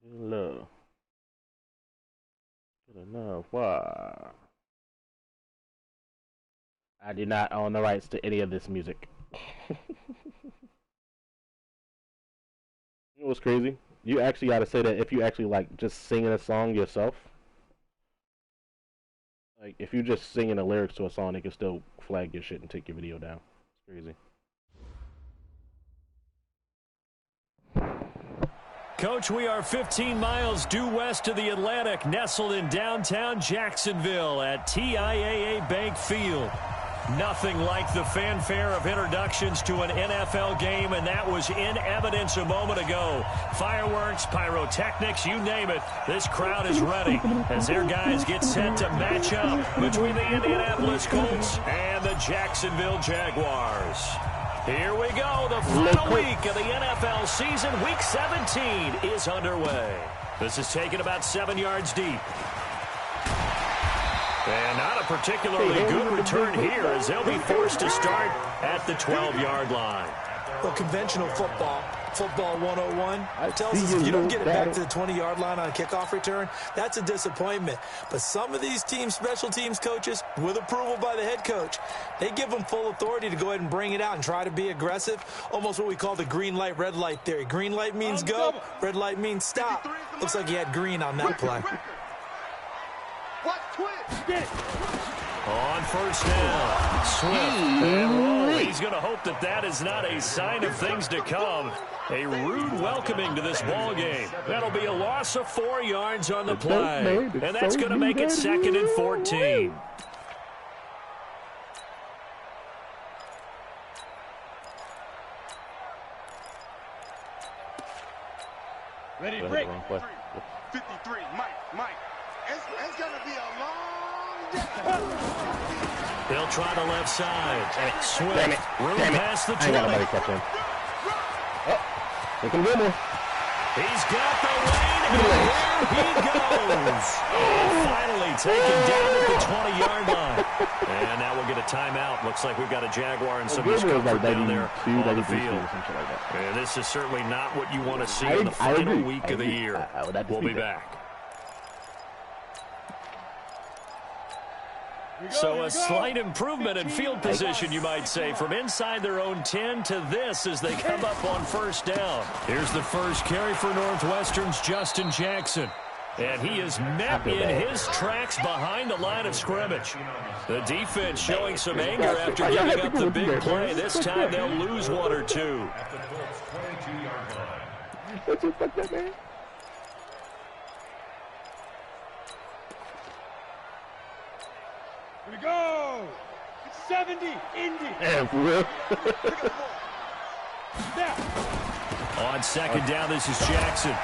Love. Good enough. Wow. I do not own the rights to any of this music. You know what's crazy? You actually gotta say that if you actually like just singing a song yourself. Like, if you're just singing the lyrics to a song, they can still flag your shit and take your video down. It's crazy. Coach, we are 15 miles due west of the Atlantic, nestled in downtown Jacksonville at TIAA Bank Field. Nothing like the fanfare of introductions to an NFL game, and that was in evidence a moment ago. Fireworks, pyrotechnics, you name it. This crowd is ready as their guys get set to match up between the Indianapolis Colts and the Jacksonville Jaguars. Here we go. The final week of the NFL season, Week 17, is underway. This is taken about 7 yards deep. And not a particularly good return here as they'll be forced to start at the 12-yard line. Well, conventional football 101, tells us if you don't get it back to the 20-yard line on a kickoff return, that's a disappointment. But some of these teams, special teams coaches, with approval by the head coach, they give them full authority to go ahead and bring it out and try to be aggressive, almost what we call the green light, red light theory. Green light means go, red light means stop. Looks like he had green on that play. On first down, Swift and roll. He's going to hope that that is not a sign of things to come. A rude welcoming to this ball game. That'll be a loss of 4 yards on the play. And that's going to make it 2nd and 14. Ready to break. 53, Mike. It's going to be a long day. They'll try the left side. Swift, room past the 20. They can win more. He's got the lane, and there he goes. Finally taken down at the 20-yard line. And now we'll get a timeout. Looks like we've got a Jaguar and some discomfort down there on the field. And this is certainly not what you want to see in the final week of the year. We'll be back. So a slight improvement in field position, you might say, from inside their own 10 to this as they come up on first down. Here's the first carry for Northwestern's Justin Jackson. And he is met in his tracks behind the line of scrimmage. The defense showing some anger after giving up the big play. This time they'll lose 1 or 2. Here we go. It's 70, Indy. Yeah, for real. On second down, this is Jackson.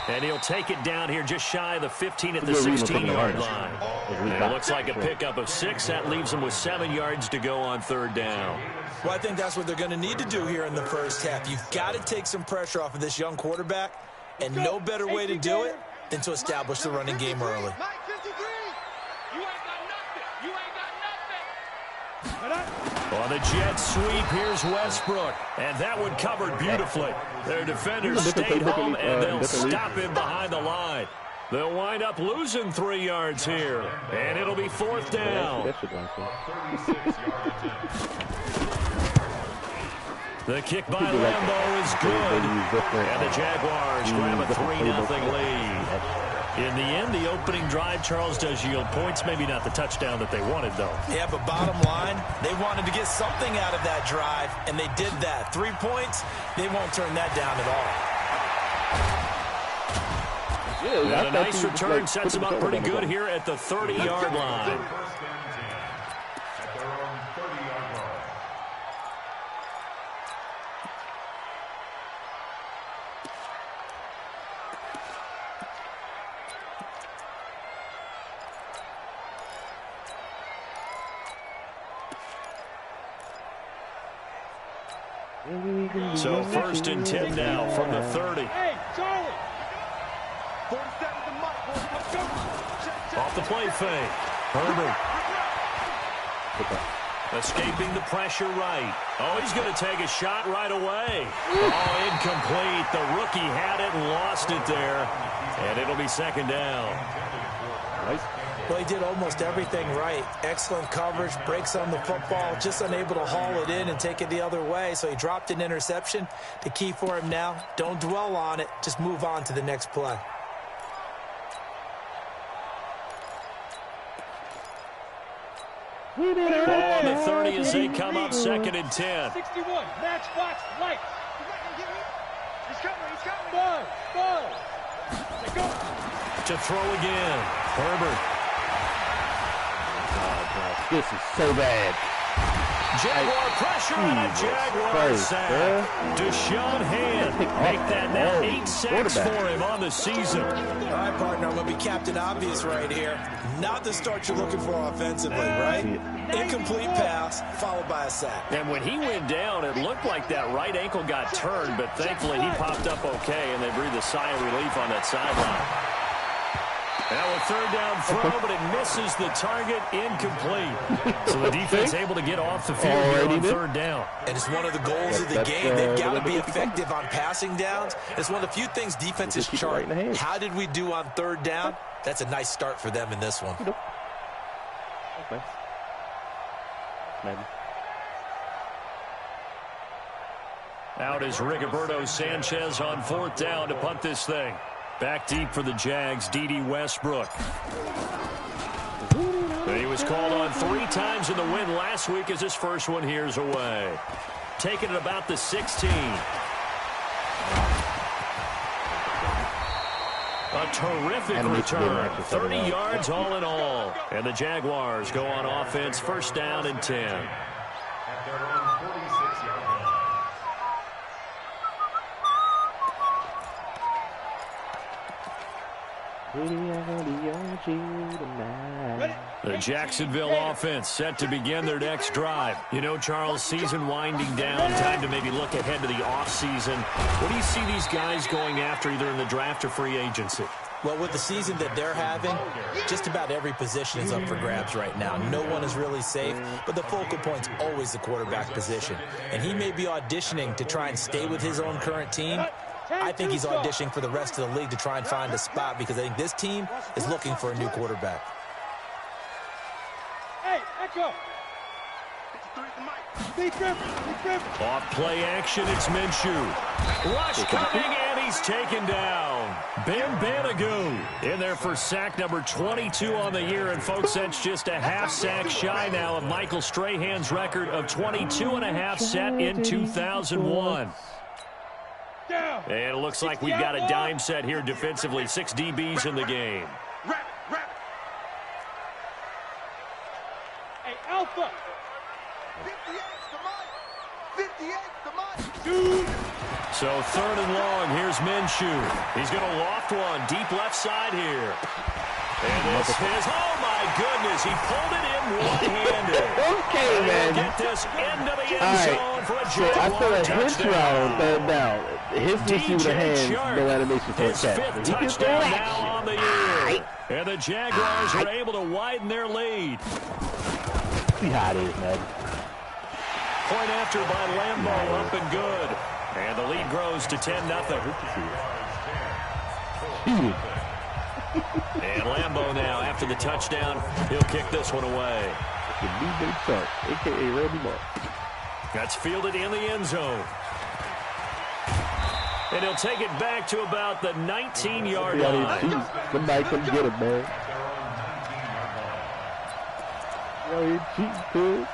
And he'll take it down here just shy of the 15 at the 16-yard line. And it looks like a pickup of 6. That leaves him with 7 yards to go on third down. Well, I think that's what they're going to need to do here in the first half. You've got to take some pressure off of this young quarterback, and no better way to do it than to establish the running game early. On the jet sweep, here's Westbrook. And that one covered beautifully. Their defenders stayed home, and they'll stop him behind the line. They'll wind up losing 3 yards here. And it'll be fourth down. The kick by Lambeau is good. And the Jaguars grab a 3-0 lead. In the end, the opening drive, Charles, does yield points. Maybe not the touchdown that they wanted, though. Yeah, but bottom line, they wanted to get something out of that drive, and they did that. 3 points, they won't turn that down at all. And a nice return sets them up pretty good here at the 30-yard line. So 1st and 10 now from the 30. Hey, Charlie. Off the play fake. Herbert. Escaping the pressure right. Oh, he's going to take a shot right away. Oh, incomplete. The rookie had it and lost it there. And it'll be second down. Nice. Well, he did almost everything right. Excellent coverage, breaks on the football, just unable to haul it in and take it the other way. So he dropped an interception. The key for him now, don't dwell on it. Just move on to the next play. Ball on the 30 as they come up second and 10. 61, match box, light. He's coming. Ball. Go. To throw again. Herbert. This is so bad. Jaguar pressure and a Jaguar sack. Deshaun Hand make that now 8 sacks for him on the season. All right, partner, I'm going to be Captain Obvious right here. Not the start you're looking for offensively, right? Incomplete pass, followed by a sack. And when he went down, it looked like that right ankle got turned, but thankfully he popped up okay, and they breathed a sigh of relief on that sideline. Now a third down throw, but it misses the target, incomplete. So the defense able to get off the field here on third down. And it's one of the goals of the game. They've got to be effective on passing downs. It's one of the few things defenses chart. How did we do on third down? That's a nice start for them in this one. Okay. Madden. Out is Rigoberto Sanchez on fourth down to punt this thing. Back deep for the Jags, D.D. Westbrook. And he was called on 3 times in the win last week as his first one here's away. Taking it about the 16. A terrific return. 30 yards all in all. And the Jaguars go on offense, first down and 10. The Jacksonville offense set to begin their next drive. You know, Charles, season winding down, time to maybe look ahead to the offseason. What do you see these guys going after either in the draft or free agency? Well, with the season that they're having, just about every position is up for grabs right now. No one is really safe, but the focal point's always the quarterback position. And he may be auditioning to try and stay with his own current team. I think he's auditioning for the rest of the league to try and find a spot because I think this team is looking for a new quarterback. Hey, Echo. Off play action, it's Minshew. Rush coming, and he's taken down. Ben Banagoo in there for sack number 22 on the year. And, folks, that's just a half sack shy now of Michael Strahan's record of 22.5 set in 2001. And it looks like we've got a dime set here defensively. 6 DBs in the game. Hey, Alpha. 58, come on. So third and long, here's Minshew. He's going to loft one deep left side here. And this is, oh my goodness, he pulled it in one-handed. Okay, man. Get this into the end zone for a Jaguar I feel like his route on third down. His receiver hands no animation for a his catch. 5th touchdown now on the year. And the Jaguars are able to widen their lead. See how it is, man. Point after by Lambeau, up and good. And the lead grows to 10-0. And Lambeau now, after the touchdown, he'll kick this one away. A.K.A. Randy Moss. That's fielded in the end zone. And he'll take it back to about the 19-yard line. Somebody come get him, man. Yo, he cheating, too.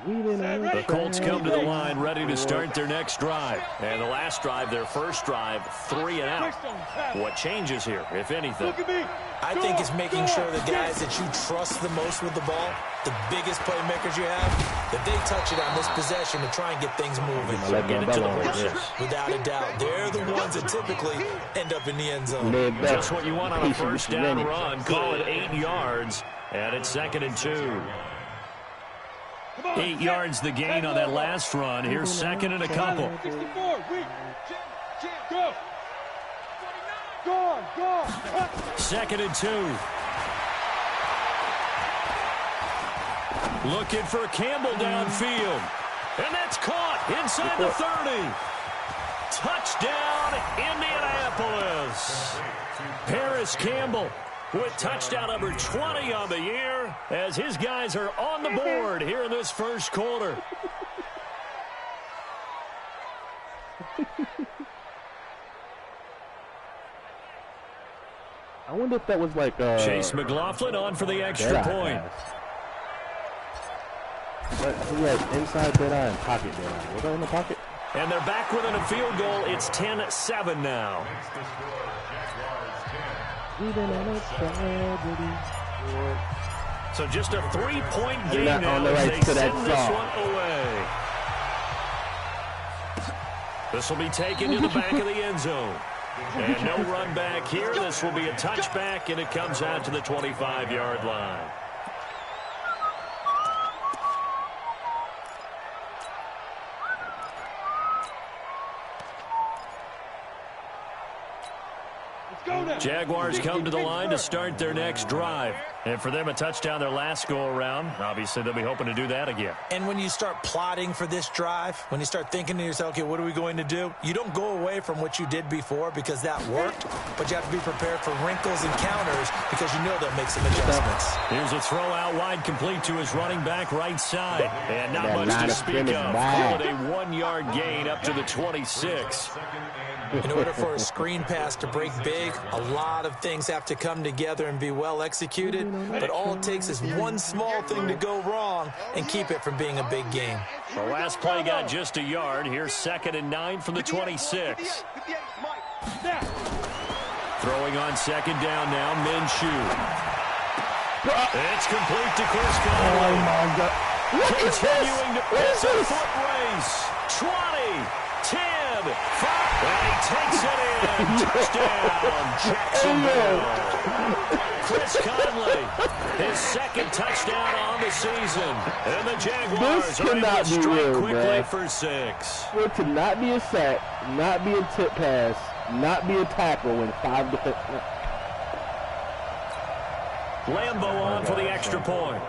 The Colts come to the line ready to start their next drive. And the last drive, their first drive, 3 and out. What changes here, if anything? I think it's making sure the guys that you trust the most with the ball, the biggest playmakers you have, that they touch it on this possession to try and get things moving. Get it to the horses. Without a doubt, they're the ones that typically end up in the end zone. Just what you want on a first down run. Call it 8 yards, and it's 2nd and 2. 8 yards the gain on that last run. Here's 2nd and a couple. 2nd and 2. Looking for Campbell downfield. And that's caught inside the 30. Touchdown, Indianapolis. Paris Campbell with touchdown number 20 on the year as his guys are on the board here in this first quarter. I wonder if that was like Chase McLaughlin on for the extra point. But he has inside dead eye and pocket dead eye. Was that in the pocket? And they're back within a field goal. It's 10-7 now. So just a 3-point game now as they send this one away. This will be taken to the back of the end zone. And no run back here. This will be a touchback, and it comes out to the 25-yard line. Jaguars come to the line to start their next drive. And for them, a touchdown their last go-around. Obviously, they'll be hoping to do that again. And when you start plotting for this drive, when you start thinking to yourself, okay, what are we going to do? You don't go away from what you did before because that worked, but you have to be prepared for wrinkles and counters because you know they'll make some adjustments. Here's a throw out wide complete to his running back right side. And not much to speak of. Call it a 1-yard gain up to the 26. In order for a screen pass to break big, a lot of things have to come together and be well executed, but all it takes is one small thing to go wrong and keep it from being a big game. The last play got just a yard. Here's 2nd and 9 from the 26. Throwing on 2nd down now, Minshew. It's complete to Chris Conley. Oh, my God. Continuing to pass a foot race. 20, 10, 5. And he takes it in. Touchdown, Jacksonville. Chris Conley, his 2nd touchdown on the season. And the Jaguars are able to strike quickly for 6. For it to not be a sack, not be a tip pass, not be a tackle when 5 defense. Lambeau on for the extra point.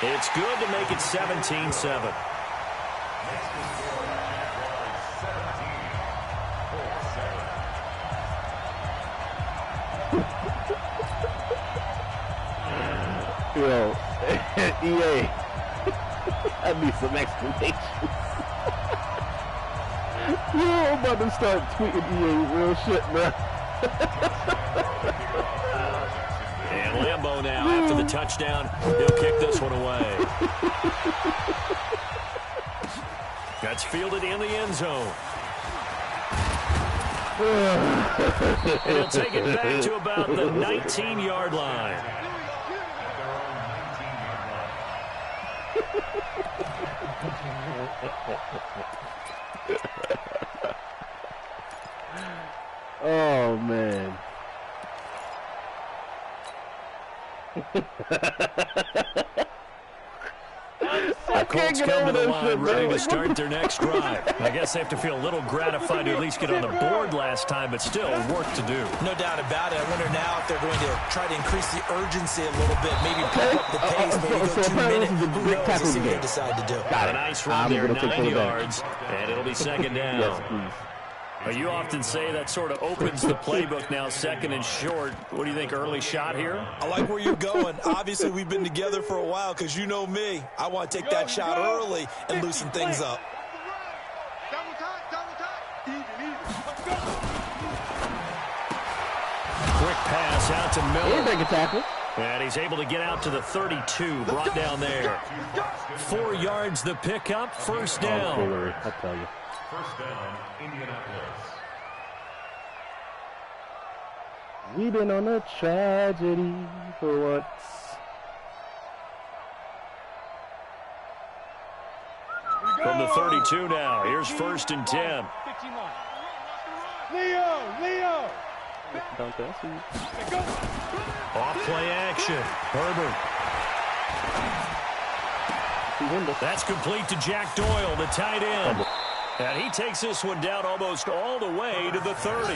It's good to make it 17-7. Yo, EA, I need some explanations. Yo, I'm about to start tweeting EA real shit, bro. And Lambeau now, after the touchdown, he'll kick this one away. That's fielded in the end zone. And he'll take it back to about the 19-yard line. Oh, man. The Colts come to the line ready to start their next drive. I guess they have to feel a little gratified to at least get on the board last time, but still work to do. No doubt about it. I wonder now if they're going to try to increase the urgency a little bit, maybe pick up the pace, maybe go 2 minutes. Who knows? Let's see what they decide to do. A nice run there, 9 yards, and it'll be 2nd down. Yes, please. You often say that sort of opens the playbook now, 2nd and short. What do you think, early shot here? I like where you're going. Obviously, we've been together for a while because you know me. I want to take that shot early and loosen things up. Quick pass It's out to Miller. He'll make a tackle. And he's able to get out to the 32, brought down there. 4 yards the pickup, first down. Oh, I tell you. First down, Indianapolis. We've been on a tragedy for once. From the 32 now, here's first and 10. Leo! Dante, I see you. Off play action. Herbert. That's complete to Jack Doyle, the tight end. And he takes this one down almost all the way to the 30.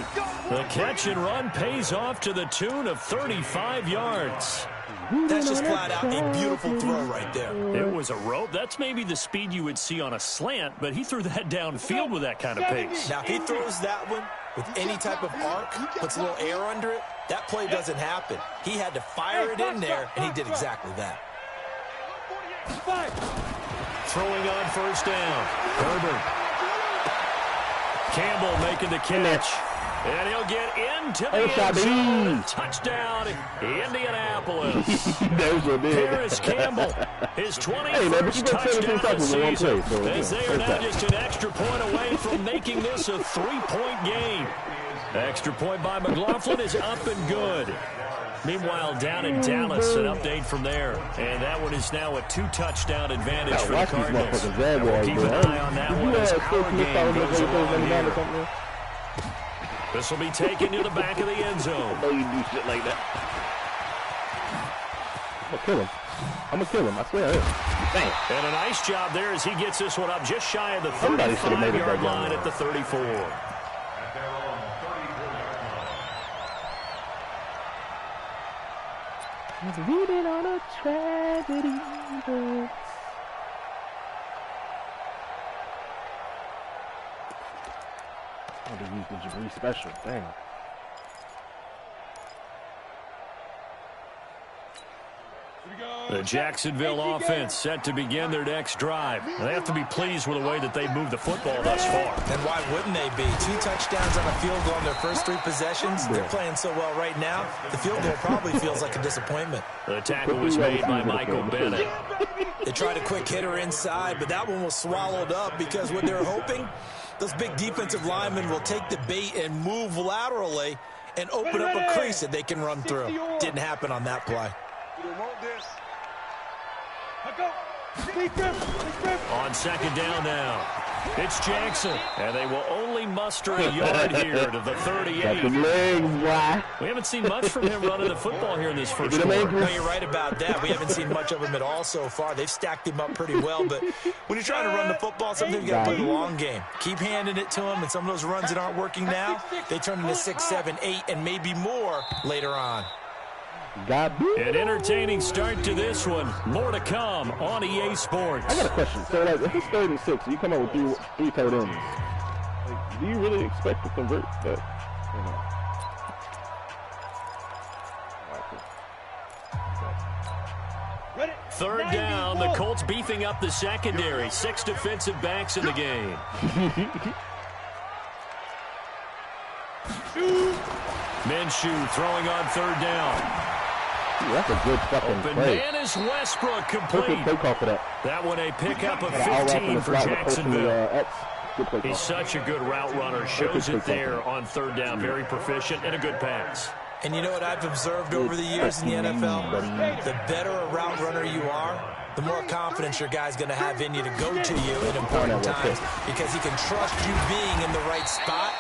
The catch and run pays off to the tune of 35 yards. That's just flat out a beautiful throw right there. It was a rope. That's maybe the speed you would see on a slant, but he threw that downfield with that kind of pace. Now, if he throws that one with any type of arc, puts a little air under it, that play doesn't happen. He had to fire it in there, and he did exactly that. Throwing on first down. Herbert. Campbell making the catch. And he'll get into the end zone. Touchdown, Indianapolis. Paris Campbell, his 21st touchdown of the season. As they are now just an extra point away from making this a 3-point game. Extra point by McLaughlin is up and good. Meanwhile, down in Dallas, an update from there. And that one is now a 2-touchdown advantage for the Cardinals. We'll keep an eye on that one as our game goes along here. This will be taken to the back of the end zone. No, you do shit like that. I'm gonna kill him. I swear. Dang. And a nice job there as he gets this one up just shy of the 35-yard line at the 34. We've been on a tragedy. I had to use the Jabri special. Damn. The Jacksonville offense set to begin their next drive. They have to be pleased with the way that they've moved the football thus far. And why wouldn't they be? 2 touchdowns on a field goal on their first 3 possessions. They're playing so well right now, the field goal probably feels like a disappointment. The tackle was made by Michael Bennett. They tried a quick hitter inside, but that one was swallowed up because what they're hoping, those big defensive linemen will take the bait and move laterally and open up a crease that they can run through. Didn't happen on that play. On second down now, it's Jackson, and they will only muster a yard here to the 38. We haven't seen much from him running the football here in this first quarter. No, you're right about that. We haven't seen much of him at all so far. They've stacked him up pretty well, but when you're trying to run the football, sometimes you got to play the long game. Keep handing it to him, and some of those runs that aren't working now, they turn into 6, 7, 8, and maybe more later on. An entertaining start to this one. More to come on EA Sports. I got a question. So, like, if it's 3rd and 6, you come up with three tight ends. Like, do you really expect to convert that? Third down, the Colts beefing up the secondary. 6 defensive backs in the game. Minshew throwing on third down. That's a good fucking Open play. man is Westbrook, complete. Perfect play call for that. That one a pickup of 15 for Jacksonville. He's such a good route runner. Shows it there on third down. Very proficient and a good pass. And you know what I've observed over the years in the NFL? The better a route runner you are, the more confidence your guy's going to have in you to go to you in important times because he can trust you being in the right spot,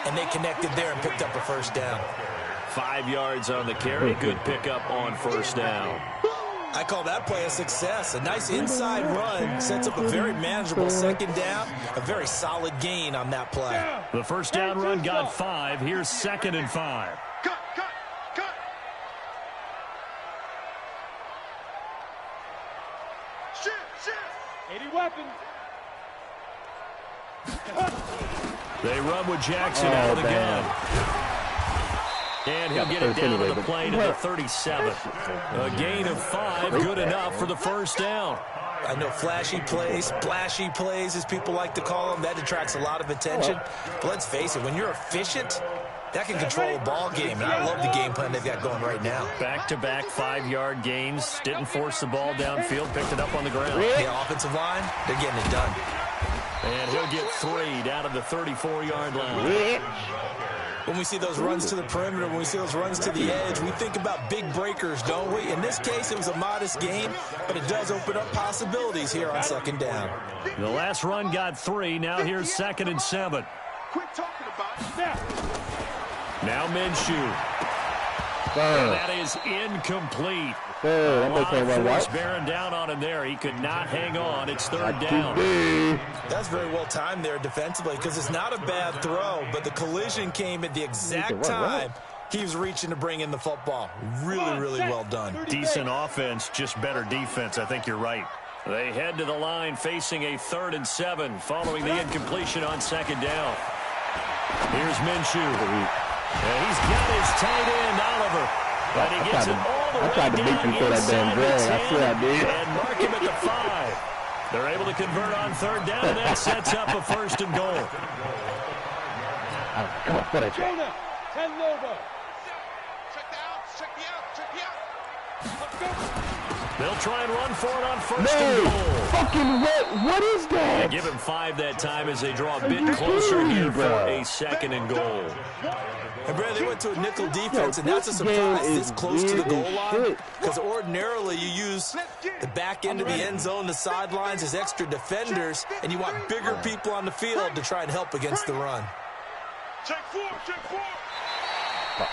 and they connected there and picked up a first down. 5 yards on the carry. Good pickup on first down. I call that play a success. A nice inside run sets up a very manageable second down. A very solid gain on that play. The first down run got 5. Here's 2nd and 5. Cut. 80 weapons. They run with Jackson out of the gun. And he'll get it down to the play to the 37. A gain of 5, good enough for the first down. I know flashy plays, splashy plays, as people like to call them, that attracts a lot of attention. But let's face it, when you're efficient, That can control a ball game, and I love the game plan they've got going right now. Back-to-back 5-yard gains. Didn't force the ball downfield. Picked it up on the ground. The offensive line, they're getting it done. And he'll get 3 down to the 34-yard line. When we see those runs to the perimeter, when we see those runs to the edge, we think about big breakers, don't we? In this case, it was a modest gain, but it does open up possibilities here on second down. The last run got 3. Now here's 2nd and 7. Quit talking about it. Now Minshew. And that is incomplete. A lot of force bearing down on him there. He could not hang on. It's 3rd down. That's very well timed there defensively because it's not a bad throw, but the collision came at the exact time he was reaching to bring in the football. Really, really well done. Decent offense, just better defense. I think you're right. They head to the line facing a 3rd and 7 following the incompletion on 2nd down. Here's Minshew. And he's got his tight end, Oliver. And he gets it all the way down inside the 10 and mark him at the 5. They're able to convert on 3rd down, and that sets up a 1st and goal. Jonah, 10 Lobo. Check me out. They'll try and run for it on 1st and goal. Fucking what is that? They give him 5 that time as they draw a bit closer here for a 2nd and goal. And Brad, they went to a nickel defense, and that's a surprise this close to the goal line. Because ordinarily you use the back end of the end zone, the sidelines as extra defenders, and you want bigger people on the field to try and help against the run. Check 4.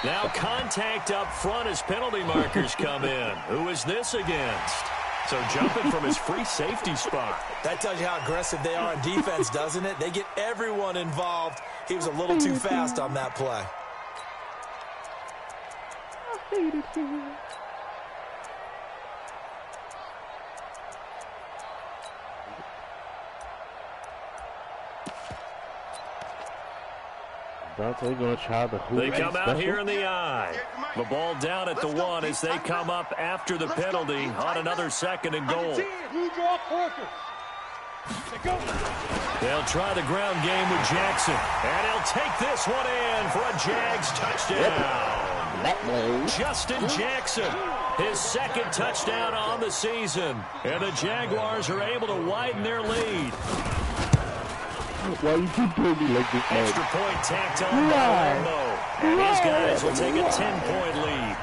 Now contact up front as penalty markers come in. Who is this against? So jumping from his free safety spot. That tells you how aggressive they are on defense, doesn't it? They get everyone involved. He was a little too fast on that play. They come out here in the eye. The ball down at the 1 as they come up after the penalty on another 2nd and goal. They'll try the ground game with Jackson. And he'll take this one in for a Jags touchdown. Justin Jackson, his 2nd touchdown on the season. And the Jaguars are able to widen their lead. Why you keep doing me like this, man? Extra point tacked on by Lambo. And his guys will take a 10-point lead.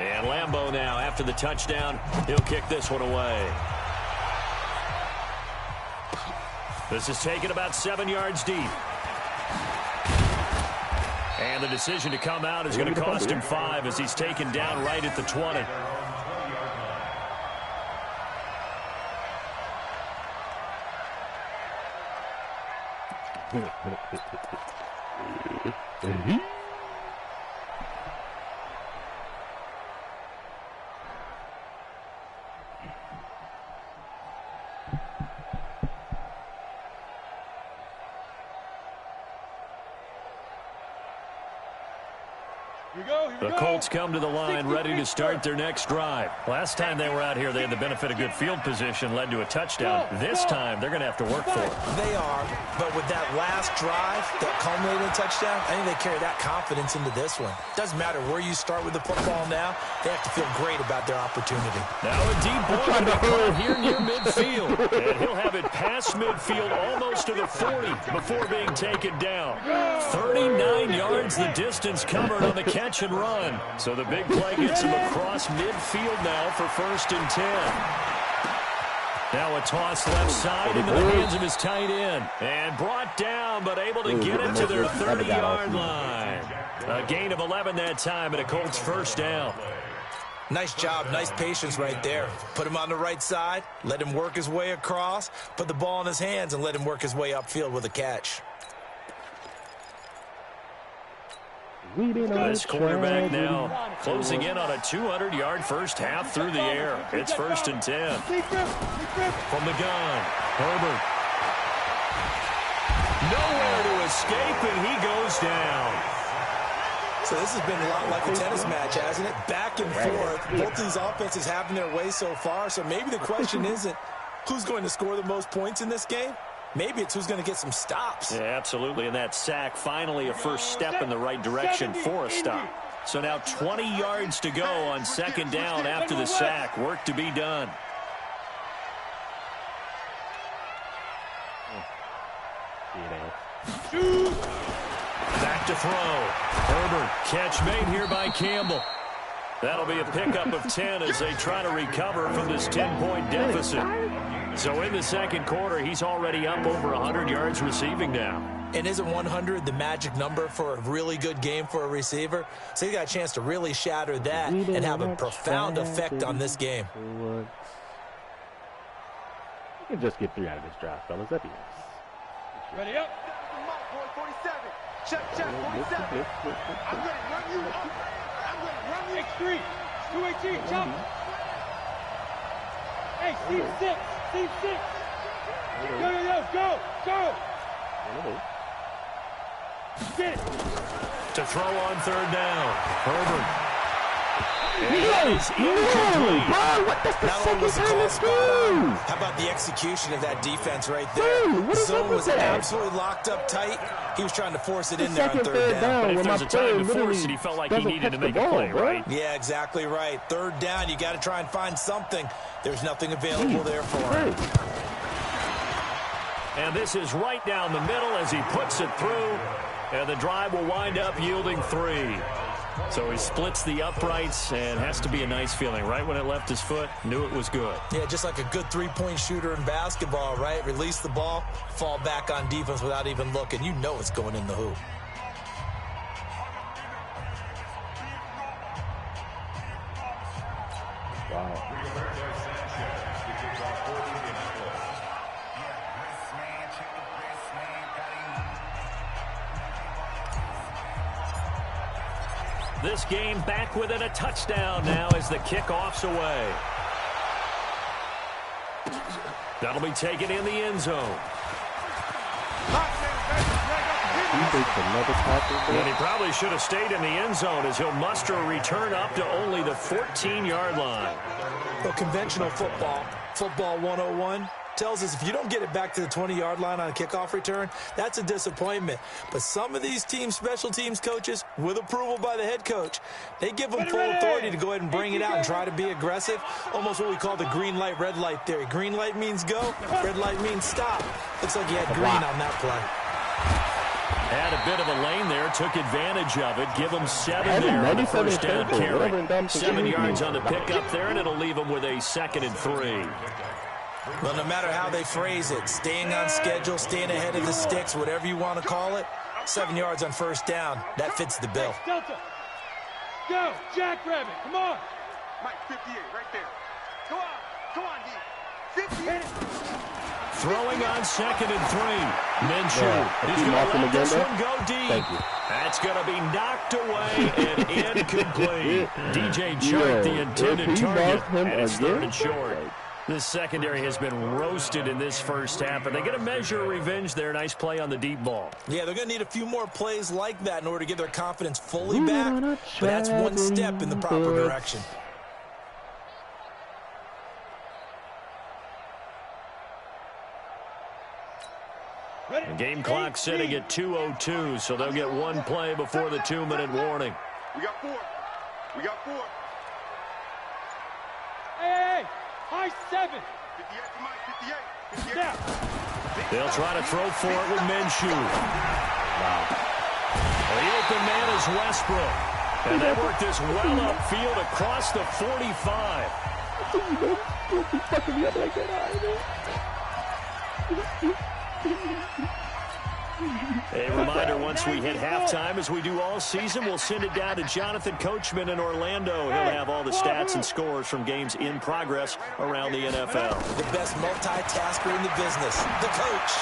And Lambo now, after the touchdown, he'll kick this one away. This is taken about 7 yards deep. And the decision to come out is going to cost him 5 as he's taken down right at the 20. The Colts come to the line ready to start their next drive. Last time they were out here, they had the benefit of good field position, led to a touchdown. This time, they're going to have to work for it. They are, but with that last drive that culminated in a touchdown, I think they carry that confidence into this one. Doesn't matter where you start with the football now, they have to feel great about their opportunity. Now a deep ball to the ball here near midfield. And he'll have it past midfield almost to the 40 before being taken down. 39 yards the distance covered on the catch and run. So the big play gets him across midfield now for 1st and 10. Now a toss left side into the hands of his tight end. And brought down, but able to get it to their 30-yard line. A gain of 11 that time and a Colts 1st down. Nice job, nice patience right there. Put him on the right side, let him work his way across, put the ball in his hands, and let him work his way upfield with a catch. This quarterback now closing in on a 200-yard first half through the air. It's 1st and 10. From the gun, Herbert. Nowhere to escape, and he goes down. So this has been a lot like a tennis match, hasn't it? Back and forth. Both these offenses having their way so far. So maybe the question isn't who's going to score the most points in this game. Maybe it's who's going to get some stops. Yeah, absolutely. And that sack, finally a first step in the right direction for a stop. So now 20 yards to go on 2nd down after the sack. Work to be done. Back to throw. Herbert, catch made here by Campbell. That'll be a pickup of 10 as they try to recover from this 10-point deficit. So in the 2nd quarter, he's already up over 100 yards receiving now. And isn't 100 the magic number for a really good game for a receiver? So he got a chance to really shatter that and have a profound effect on this game. We can just get 3 out of this drive, fellas. That'd be nice. Ready up. Check, 47. I'm going to run you up. I'm going to run you. X3. 218. Jump. Hey, C6. C6. Go. Get it. To throw on 3rd down. Herbert. And is incomplete. Not only was the call spot on, how about the execution of that defense right there? Zone was absolutely locked up tight. He was trying to force it in there on 3rd down. But if there's a time to force it, he felt like he needed to make a play, right? Yeah, exactly right. 3rd down, you got to try and find something. There's nothing available there for him. And this is right down the middle as he puts it through. And the drive will wind up yielding 3. So he splits the uprights, and has to be a nice feeling. Right when it left his foot, knew it was good. Yeah, just like a good 3-point shooter in basketball, right? Release the ball, fall back on defense without even looking. You know it's going in the hoop. Wow. This game back within a touchdown now as the kickoff's away. That'll be taken in the end zone. And he probably should have stayed in the end zone as he'll muster a return up to only the 14-yard line. Well, conventional football 101, tells us if you don't get it back to the 20-yard line on a kickoff return, that's a disappointment. But some of these teams, special teams coaches, with approval by the head coach, they give them full authority to go ahead and bring it out and try to be aggressive. Almost what we call the green light, red light theory. Green light means go, red light means stop. Looks like he had green on that play. Had a bit of a lane there, took advantage of it. Give him 7 there on the first down carry. 7 yards on the pickup there, and it'll leave him with a 2nd and 3. Well, no matter how they phrase it, staying on schedule, staying ahead of the sticks, whatever you want to call it, 7 yards on first down, that fits the bill. Delta. Go, Jackrabbit, come on. Mike, 58, right there. Go on, D. 58. Throwing on 2nd and 3. Minshew. He's going to let this one go deep. That's going to be knocked away and incomplete. DJ Chark, the intended target, and it's 3rd and short. This secondary has been roasted in this first half, and they're going to measure revenge there. Nice play on the deep ball. Yeah, they're going to need a few more plays like that in order to get their confidence fully back, but that's one step in the proper direction. The game clock sitting at 2:02, so they'll get one play before the 2-minute warning. We got 4. Hey, high 7. 58 to Mike, 58. Step. They'll try to throw for it with Minshew. Wow. The open man is Westbrook. And they work this well upfield across the 45. A reminder, once we hit halftime, as we do all season, we'll send it down to Jonathan Coachman in Orlando. He'll have all the stats and scores from games in progress around the NFL. The best multitasker in the business, the coach.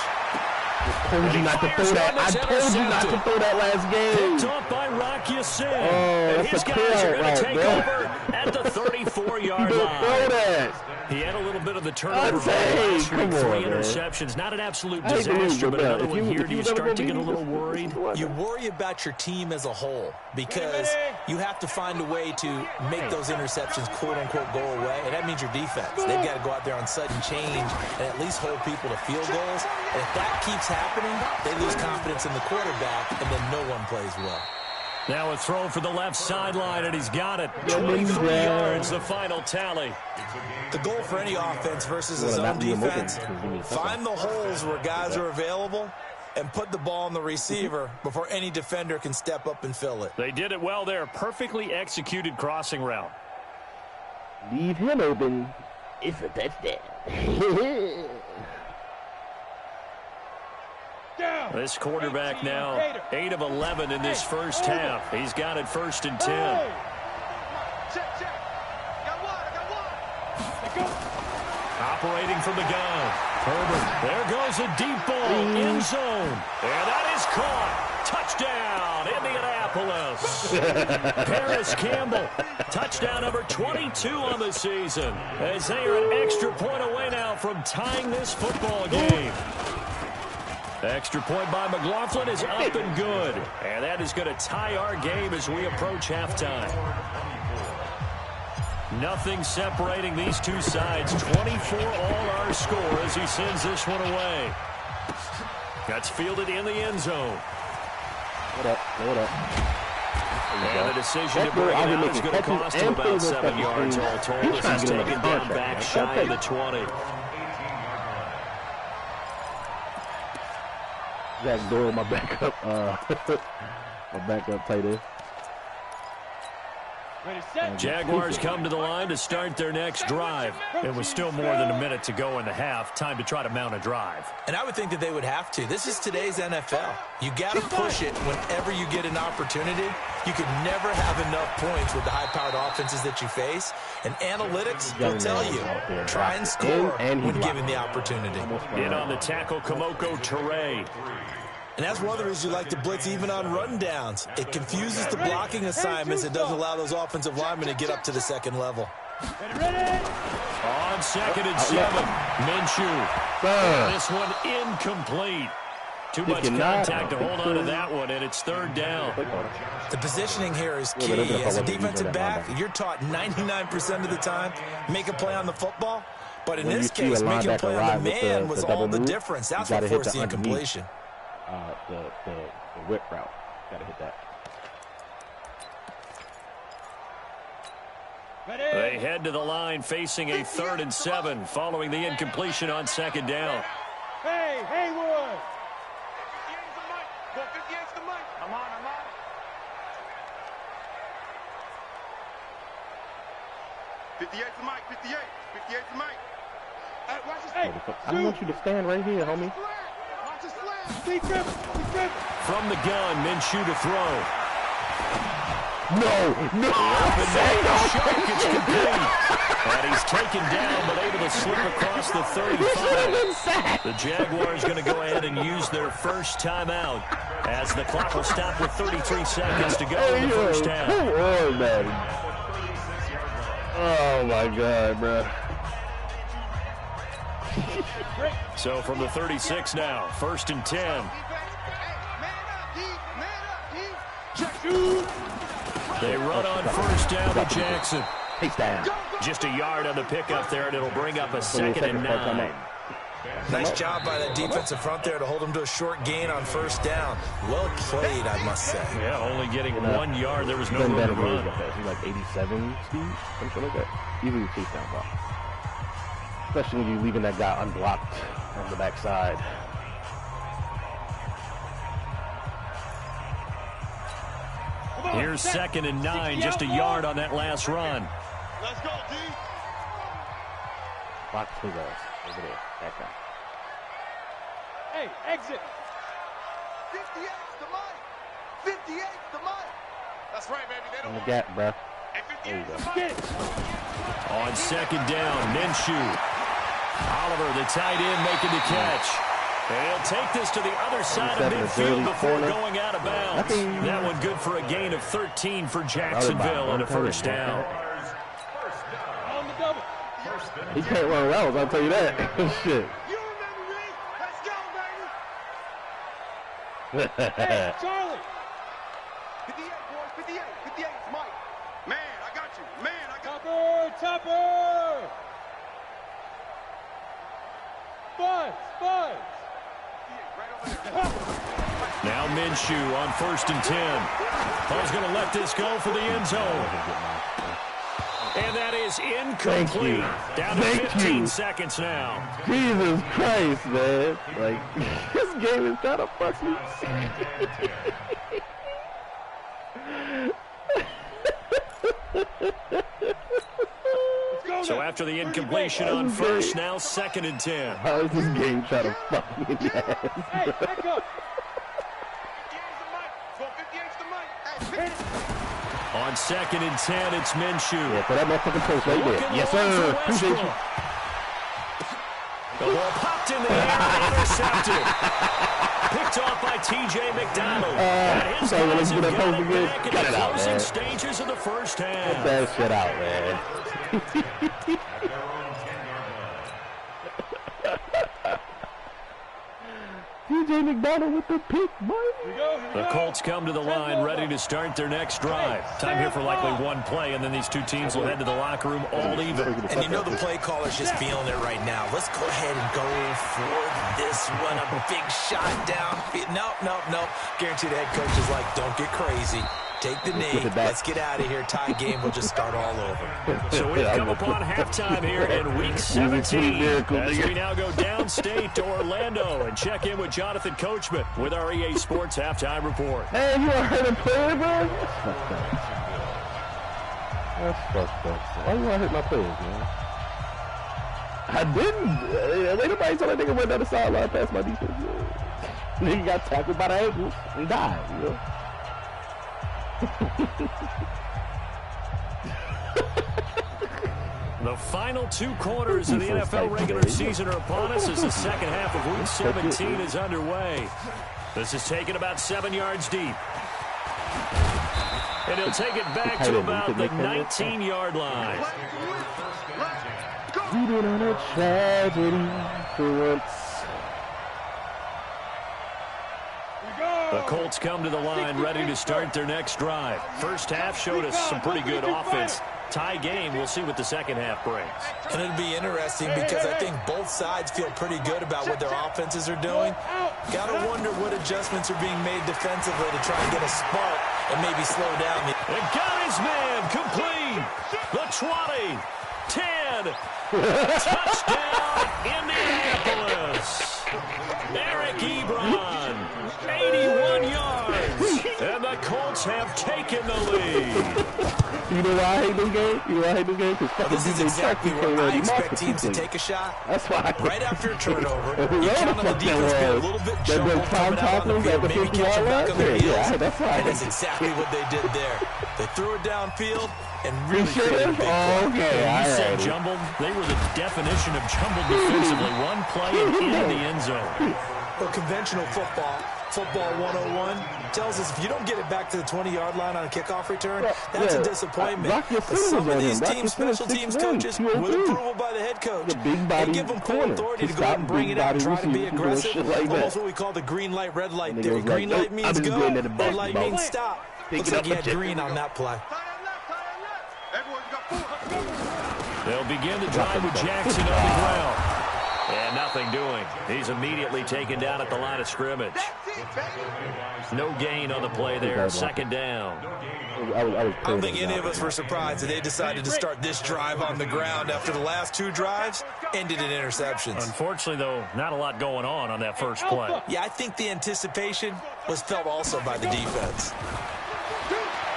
I told you not to throw that. I told you not to throw that last game. Picked off by Rock Ya-Sin. Oh, And that's his a guys are going route, to take bro. over at the 34-yard Don't line. throw that. He had a little bit of the turnover. Hey, Last week, come on, 3 man. interceptions. Not an absolute I hate to lose, disaster, but bro. another If one you- here. if Do you you was ever start to gonna get a beat little us, worried? You worry about your team as a whole because you have to find a way to make those interceptions quote-unquote go away, and that means your defense. They've got to go out there on sudden change and at least hold people to field goals. And if that keeps happening, they lose confidence in the quarterback, and then no one plays well. Now a throw for the left sideline, and he's got it. 23 yards, the final tally. The goal for any offense versus his own defense, find the holes where guys are available and put the ball on the receiver before any defender can step up and fill it. They did it well there. Perfectly executed crossing route. Leave him open. It's a touchdown. This quarterback now 8 of 11 in this first half. He's got it 1st and 10. Operating from the gun. Herbert. There goes a deep ball. End zone. And that is caught. Touchdown, Indianapolis. Paris Campbell. Touchdown number 22 on the season. As they are an extra point away now from tying this football game. Extra point by McLaughlin is up and good. And that is going to tie our game as we approach halftime. Nothing separating these two sides. 24 all our score as he sends this one away. That's fielded in the end zone. Hold up. And the decision to bring it out is going to cost him about 7 yards all told. This is taken down back shy of the 20. Zach Doyle, my backup, tight end. Jaguars come to the line to start their next drive. It was still more than a minute to go in the half. Time to try to mount a drive. And I would think that they would have to. This is today's NFL. You got to push it whenever you get an opportunity. You could never have enough points with the high-powered offenses that you face. And analytics will tell you, try and score when given the opportunity. In on the tackle, Kamoko Toure. And that's one of the reasons you like to blitz even on rundowns. It confuses the blocking assignments. It doesn't allow those offensive linemen to get up to the second level. On 2nd and 7, Minshew. This one incomplete. Too much contact to hold on to that one, and it's 3rd down. The positioning here is key. As a defensive back, you're taught 99% of the time, make a play on the football. But in this case, making a play on the man was all the difference. That's what forced the incompletion. The whip route. Gotta hit that. They head to the line facing a 3rd and 7 following the incompletion on 2nd down. Hey, Haywood! 58's the mic. I'm on. 58's the mic. 58's the mic. Hey, watch this. Hey, I don't want you to stand right here, homie. Watch this slam. Be driven. From the gun, Minshew to throw. No. It's complete. And he's taken down, but able to slip across the 35. The Jaguars going to go ahead and use their first timeout as the clock will stop with 33 seconds to go in the first half. Come on, man. Oh, my God, bro. So from the 36 now, 1st and 10. They run on 1st down to Jackson. Takes down. Just a yard on the pickup there, and it'll bring up a 2nd and 9. Nice job by that defensive front there to hold him to a short gain on 1st down. Well played, I must say. Yeah, only getting 1 yard. There was no room to run. He's like 87 speed, something like that. Easily chase down ball. Especially when you're leaving that guy unblocked on the backside. Here's 2nd and 9, just a yard on that last run. Let's go, D. Box his ass over there. That guy. Hey, exit. 58's the mic. 58's the mic. That's right, baby. They On don't the want gap, bruh. Hey, There you 58's go. the Get mic. it. On 2nd down, Minshew. Oliver, the tight end, making the catch. And he'll take this to the other side of midfield before going out of bounds. That one good for a gain of 13 for Jacksonville and a first down. On the double. He can't run routes, I'll tell you that. Shit. You remember me? Let's go, baby. Hey, Charlie. 58, boys. 58. 58. It's Mike. Man, I got you. Man, I got you. Topper. Buds. Now Minshew on 1st and 10. Paul's going to let this go for the end zone. And that is incomplete. Down to 15 seconds now. Jesus Christ, man. Like, this game is kind of fucking. So after the incompletion on 1st, now 2nd and 10. How is this game trying to fuck me in the ass? Hey, back up. 58's the mic. Hey, On 2nd and 10, it's Minshew. Yeah, for that motherfucking post right there. Yes, sir. Appreciate you. The ball popped in the air and intercepted. Picked off by T.J. McDonald. His guys have got it back in the closing stages of the first half. Get that shit out, man. T.J. McDonald with the pick, boy. The Colts come to the line ready to start their next drive. Time here for likely one play, and then these two teams will head to the locker room all even. And you know the play caller's just feeling it right now. Let's go ahead and go for this one. A big shot down. Nope. Guarantee the head coach is like, don't get crazy. Take the knee. Let's get out of here. Tie game. We'll just start all over. So we've come upon halftime here in Week 17 as we now go downstate to Orlando and check in with Jonathan Coachman with our EA Sports Halftime Report. Hey, you want to hurt a player, bro? That's fucked up. Why you want to hit my players, man? I didn't. Ain't nobody told that nigga went down the sideline past my defense. Nigga got tackled by the ankles and died, you know? The final 2 quarters of the NFL regular season are upon us as the second half of Week 17 is underway. This is taken about 7 yards deep. And he'll take it back to about the 19-yard line. Feeding on a tragedy for once. The Colts come to the line ready to start their next drive. First half showed us some pretty good offense. Tie game, we'll see what the second half brings. And it'll be interesting because I think both sides feel pretty good about what their offenses are doing. Got to wonder what adjustments are being made defensively to try and get a spark and maybe slow down. And got his man complete. The 20, 10, touchdown Indianapolis. Eric Ebron, 81 yards. And the Colts have taken the lead. You know why I hate this game? This is exactly where I expect teams to take a shot. That's why. Right after a turnover, you count on the defense being a little bit jumbled coming out on the field, maybe catching back on their heels. And that's exactly what they did there. They threw it downfield and really created a big play. Okay, you said jumbled. They were the definition of jumbled defensively. One play and in the end zone. Well, conventional football 101, tells us if you don't get it back to the 20-yard line on a kickoff return, that's a disappointment. But some of these teams, special teams coaches, with approval by the head coach, they give them full authority to go out and bring it out, try to be aggressive, almost what we call the green light, red light theory. Green light means go, red light means stop. Looks like he had green on that play. They'll begin the drive with Jackson on the ground. And nothing doing. He's immediately taken down at the line of scrimmage. No gain on the play there. Second down. I don't think any of us were surprised that they decided to start this drive on the ground after the last 2 drives ended in interceptions. Unfortunately, though, not a lot going on that first play. Yeah, I think the anticipation was felt also by the defense.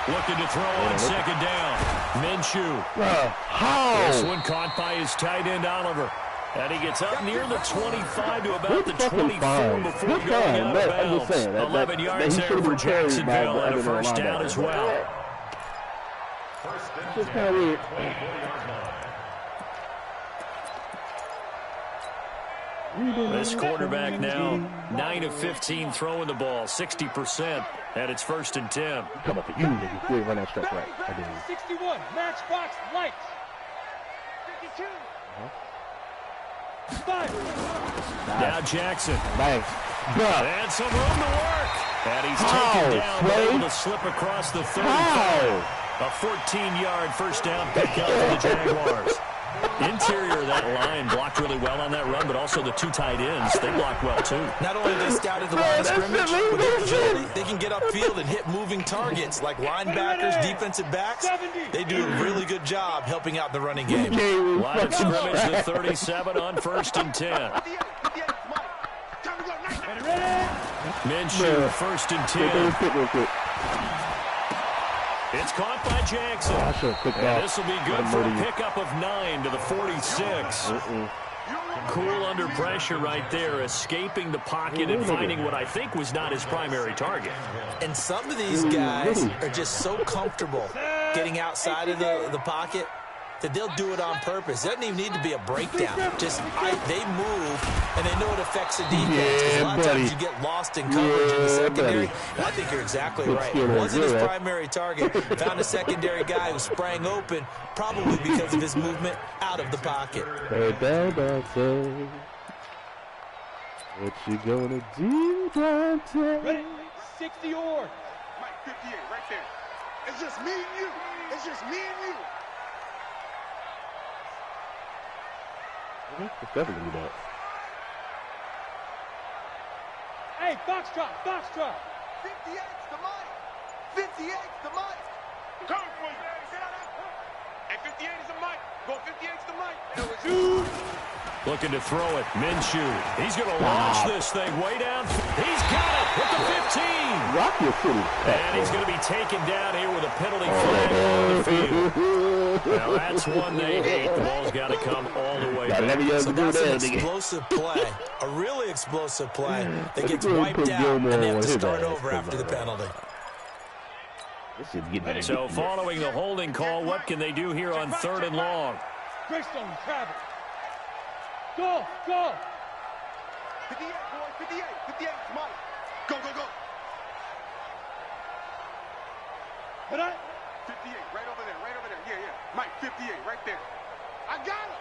Looking to throw on second down. Minshew. This one caught by his tight end, Oliver. And he gets up near the 25 to about the 24 before going out of bounds. 11 yards there for Jacksonville and a first down as well. Just kind of weird. This quarterback now 9 of 15 throwing the ball, 60%, and it's 1st and 10. Come up for you, nigga. You ain't run that stretch right. I did. 61, matchbox lights. 52. Now Jackson. Bang. And some room to work. And he's taken down, but able to slip across the 35. A 14-yard first down pickup for the Jaguars. Interior of that line blocked really well on that run, but also the 2 tight ends, they blocked well too. Not only they scouted the line of scrimmage, with their agility, they can get upfield and hit moving targets like linebackers, defensive backs. They do a really good job helping out the running game. Line of scrimmage to 37 on 1st and 10. Minshew, 1st and 10. It's caught by Jackson. And this will be good for a pickup of 9 to the 46. Cool under pressure right there, escaping the pocket and finding what I think was not his primary target. And some of these guys are just so comfortable getting outside of the pocket that they'll do it on purpose. It doesn't even need to be a breakdown. They move, and they know it affects the defense. Because a lot of times you get lost in coverage in the secondary. And I think you're exactly right. It wasn't his primary target. Found a secondary guy who sprang open, probably because of his movement out of the pocket. What you gonna do, Dante? Ready? 60 or. Mike, 58, right there. It's just me and you. It's just me and you. It's definitely that. Hey, Foxtrot, Foxtrot. 58's the mic. 58's the mic. Come for you. Hey, 58 is the mic. Go 58's the mic. Looking to throw it. Minshew. He's going to launch this thing way down. He's got it with the 15. Rock your city. And he's going to be taken down here with a penalty flag on the field. Now, that's one they hate. The ball's got to come all the way back. So that's an explosive play, a really explosive play that gets wiped out, and they have to start over after the penalty. So following the holding call, what can they do here on 3rd and long? Greystone, travel. Go, go. 58, boy, 58. 58, Mike. Go, go, go. But 58, right over there, right over there. Yeah, yeah. Mike, 58, right there. I got him.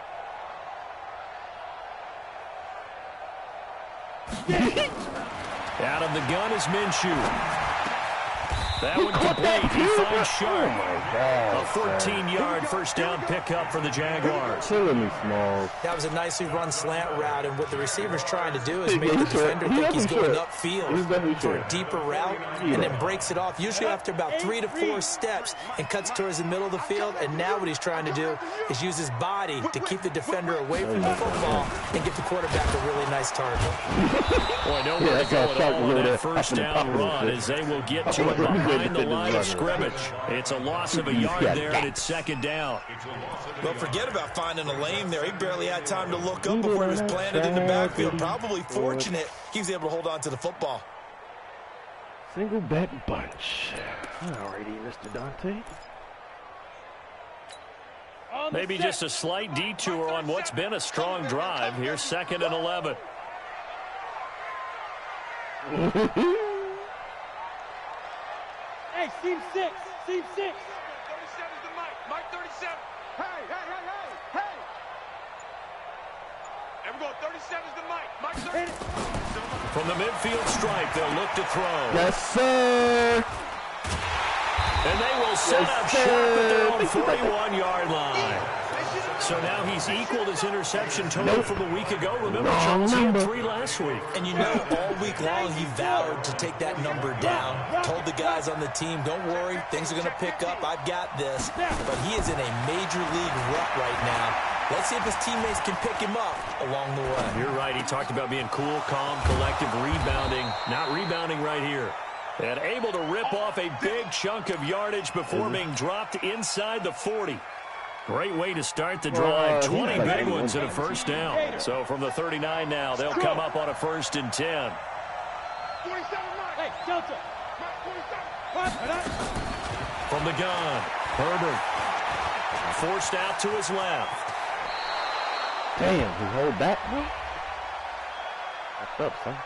Out of the gun is Minshew. That one complete. He finds Sharp. A 14-yard first down pickup for the Jaguars. That was a nicely run slant route, and what the receiver's trying to do is make the defender think he's going upfield for a deeper route, and then breaks it off, usually after about 3 to 4 steps, and cuts towards the middle of the field. And now what he's trying to do is use his body to keep the defender away from the football and give the quarterback a really nice target. Boy, nowhere to go at all on that first down run as they will get to it behind the line of scrimmage. It's a loss of a yard there, and it's 2nd down. Well, forget about finding a lane there. He barely had time to look up before he was planted in the backfield. Probably fortunate he was able to hold on to the football. Single back bunch. Alrighty, Mr. Dante. Maybe just a slight detour on what's been a strong drive. Here's 2nd and 11. Hey, seam 6, seam 6. 37's the mic. Mike, 37. Hey, hey, hey, hey, hey. And we're going 37's the mic. Mike, 30. From the midfield stripe, they'll look to throw. Yes, sir. And they will set up shop at their own 41-yard line. So now he's equaled his interception total from a week ago. Remember, Charles, he had 3 last week. And you know, all week long he vowed to take that number down. Told the guys on the team, don't worry, things are going to pick up. I've got this. But he is in a major league rut right now. Let's see if his teammates can pick him up along the way. You're right. He talked about being cool, calm, collective, rebounding. Not rebounding right here. And able to rip off a big chunk of yardage before being dropped inside the 40. Great way to start the drive. 20 big ones and a first down. So from the 39 now, they'll come up on a 1st and 10. 47, Mike. Hey, Delta. Mike, 47. From the gun, Herbert. Forced out to his left. Damn, he hold back, bro. What's up, son?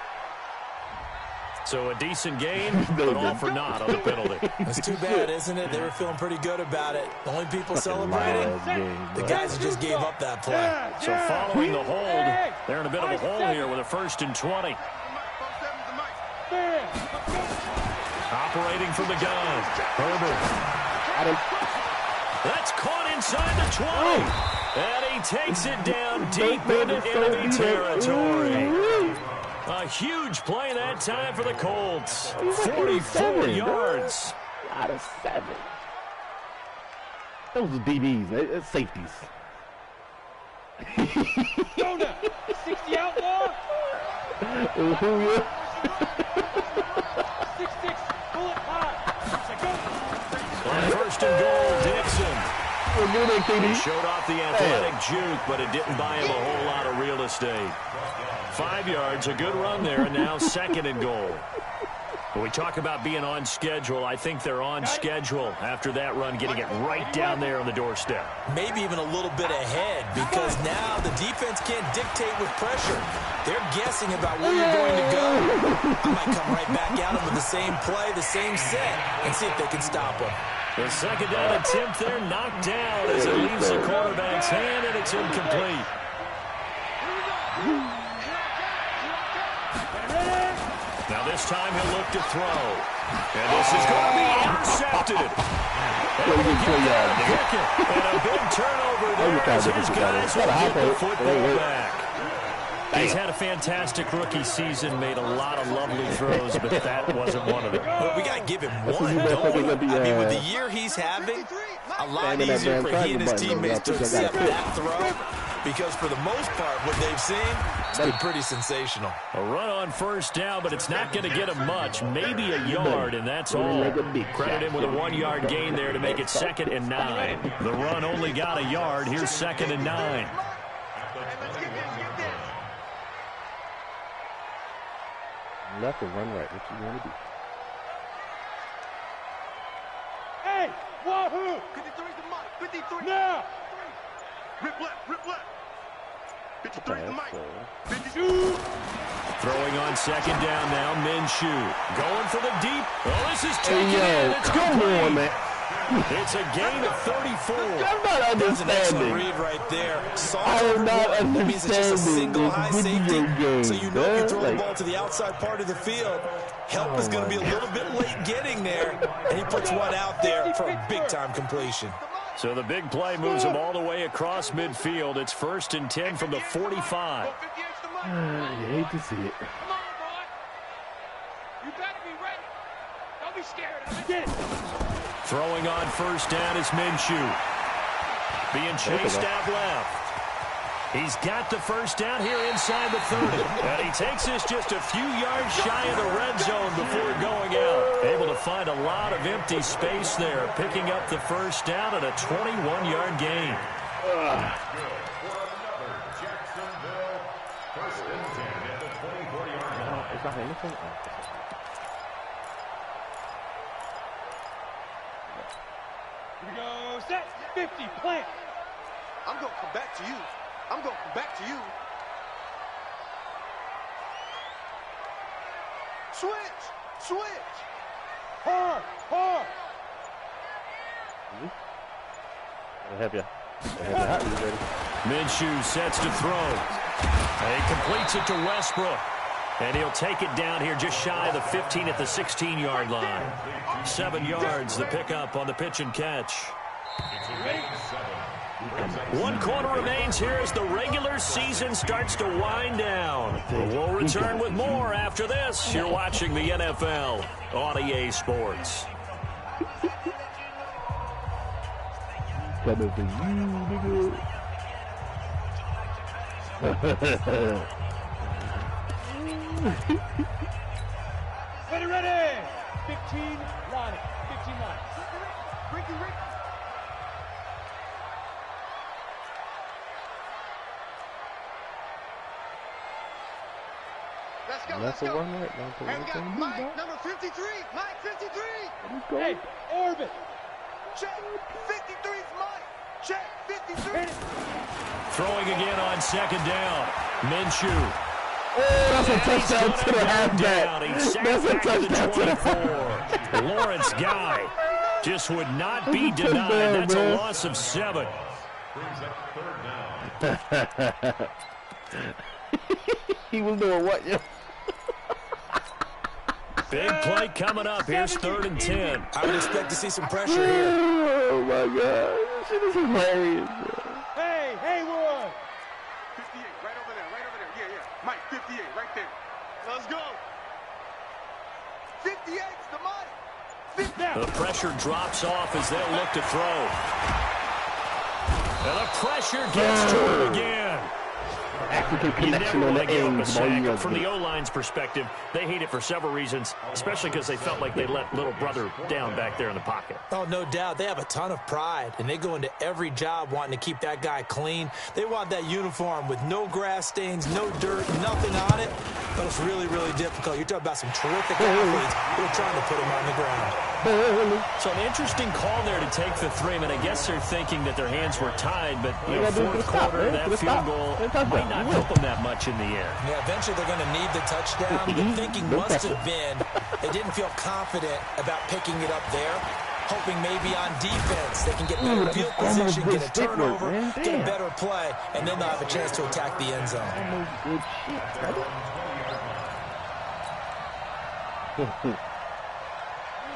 So a decent game, but all for naught on the penalty. It's too bad, isn't it? They were feeling pretty good about it. The only people celebrating, the guys who just gave up that play. So following the hold, they're in a bit of a hole here with a 1st and 20. Operating from the gun. Herbert. That's caught inside the 20. And he takes it down deep into enemy territory. A huge play that time for the Colts. 44 yards. Out of 7. Those are DBs, it's safeties. Go now. 60 outlaw. 6-6. Bullet high. On 1st and goal, Dixon. He showed off the athletic juke, but it didn't buy him a whole lot of real estate. 5 yards, a good run there, and now 2nd and goal. When we talk about being on schedule, I think they're on schedule after that run, getting it right down there on the doorstep. Maybe even a little bit ahead, because now the defense can't dictate with pressure. They're guessing about where you're going to go. I might come right back at them with the same play, the same set, and see if they can stop them. The 2nd down attempt there knocked down as it leaves the quarterback's hand, and it's incomplete. Now this time he'll look to throw. And this is going to be intercepted. And a big turnover there as his guys will get the football back. He's had a fantastic rookie season, made a lot of lovely throws, but that wasn't one of them. Well, we got to give him one, don't we? I mean, with the year he's having, a lot easier for he and his teammates to accept that throw, because for the most part, what they've seen, it's been pretty sensational. A run on 1st down, but it's not going to get him much, maybe a yard, and that's all. Credit him with a 1-yard gain there to make it 2nd and 9. The run only got a yard. Here's 2nd and 9. Left and run right. What you want to do? Hey, wahoo! 53's the mic. 53. Now! Rip left. Rip left. 53's the mic. 52! Throwing on 2nd down now, Minshew. Going for the deep. Oh, this is taken in. It's come on, man. It's a gain of 34. I'm not That's an excellent understanding. read right there. I am not That means it's just a single high safety. game. So you know you throw the ball to the outside part of the field. Help is going to be a little bit late getting there. And he puts one out there for a big-time completion. So the big play moves him all the way across midfield. It's 1st and 10 from the 45. You hate to see it. Come on, boy! You better be ready! Don't be scared of it! Throwing on 1st down is Minshew. Being chased out left. He's got the 1st down here inside the 30. And he takes this just a few yards shy of the red zone before going out. Able to find a lot of empty space there, picking up the 1st down and a 21-yard gain. Here we go, set, 50, plant. I'm going to come back to you. I'm going to come back to you. Switch. Switch. Hard, hard. I'll have you. Minshew sets to throw. And he completes it to Westbrook. And he'll take it down here just shy of the 15 at the 16-yard line. 7 yards, the pickup on the pitch and catch. 1 quarter remains here as the regular season starts to wind down. We'll return with more after this. You're watching the NFL on EA Sports. Coming for you, nigga. Ready! 15, line it. 15 line. Ricky. Let's go. That's a Let's go. run right now. And we got Mike, number 53. Mike, 53. Hey, orbit. Check. 53's Mike. Check. 53. Throwing again on 2nd down. Minshew. that's a touchdown to the halfback. That's a touchdown to the 24. Lawrence Guy just would not be denied. That's a loss of 7. He was doing what, yo? Big play coming up. Here's 3rd and 10. I would expect to see some pressure here. Oh, my God. This shit is hilarious, bro. Hey, Haywood. 58, right over there. Yeah. Mike, 58, right there. Let's go. 58's the Mike. The pressure drops off as they'll look to throw. And the pressure gets to him again. African You connection never on want the to give end. them a sack. From the O-line's perspective, they hate it for several reasons, especially because they felt like they let little brother down back there in the pocket. Oh, no doubt. They have a ton of pride, and they go into every job wanting to keep that guy clean. They want that uniform with no grass stains, no dirt, nothing on it. But it's really, really difficult. You're talking about some terrific athletes who are trying to put him on the ground. So an interesting call there to take the 3. I mean, I guess they're thinking that their hands were tied, but you know, fourth quarter, that field goal might not help them that much in the end. Yeah, eventually they're going to need the touchdown. The thinking must have been they didn't feel confident about picking it up there, hoping maybe on defense they can get better field position, get a turnover, get a better play, and then they'll have a chance to attack the end zone.